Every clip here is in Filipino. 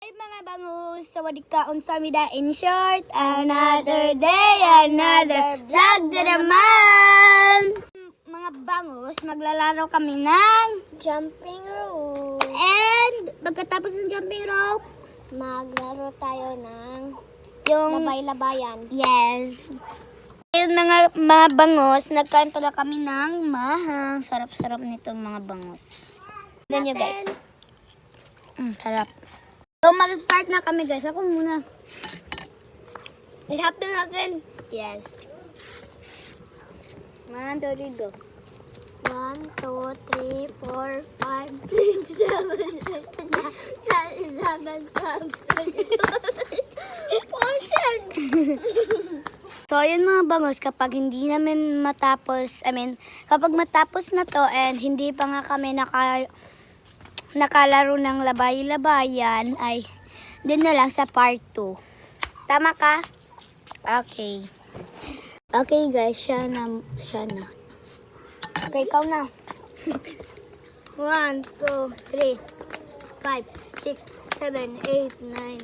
Ay mga bangus, sawadik ka unsamida in short. Another day, another vlog na naman. Mga bangus, maglalaro kami ng Jumping rope. and pagkatapos ng jumping rope, Maglaro tayo ng yung labay-labayan. yes. Ayun mga bangus, nagkain pala kami ng mahang. Sarap-sarap nito mga bangus. Tignan nyo guys. Sarap. So mag-start na kami guys. Ako muna. I-hap na natin. Yes. 1, 2, 3, go. 1, 2, 3, 4, 5, 6, 7, 8, 9, 10, 11, 12, 13, 14. So ayun mga bangus, kapag hindi namin matapos, kapag matapos na to and hindi pa nga kami nakalaro ng labay-labayan, ay dun na lang sa part 2. Tama ka? Okay. Okay guys, siya na. Okay, ikaw na. 1, 2, 3, 5, 6, 7, 8, 9,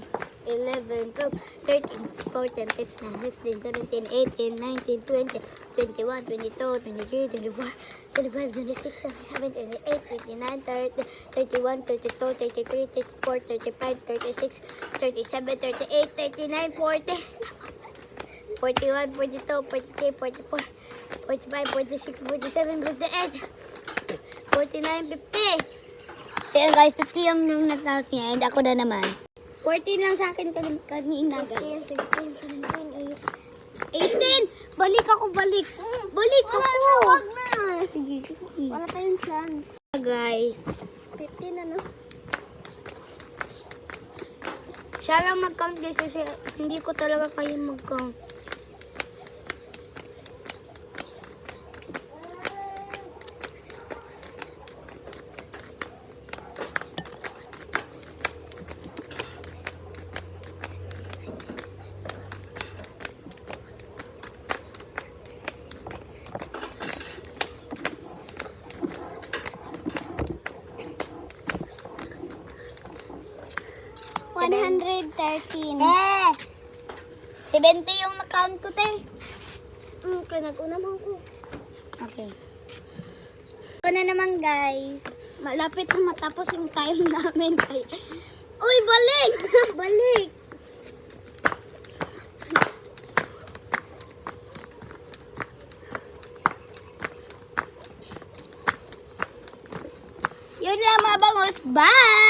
11, 12, 13, 14, 15, 16, 17, 18, 19, 20, 21, 22, 23, 24, 25, 26, 27, 28, 29, 30, 31, 32, 33, 34, 35, 36, 37, 38, 39, 40, 41, 42, 43, 44, 45, 46, 47, 48, 49, 50. Pero guys, 50 yung nag-count niya and ako na naman. 14 lang sa akin kanina guys. 15, 16, 17, 18! Balik ako, balik! Balik ako! Wag na. Sige, sige. Wala tayong chance. Guys, 15 na, no? siya lang mag-count guys kasi hindi ko talaga kayo mag-count. Seven. 113. 70 yung na-count ko, te. Kaya nag-una mo ko. Okay. Ito na naman, guys. Malapit na matapos yung time namin. Uy, balik! Balik! Yun lang mga bangus. Bye!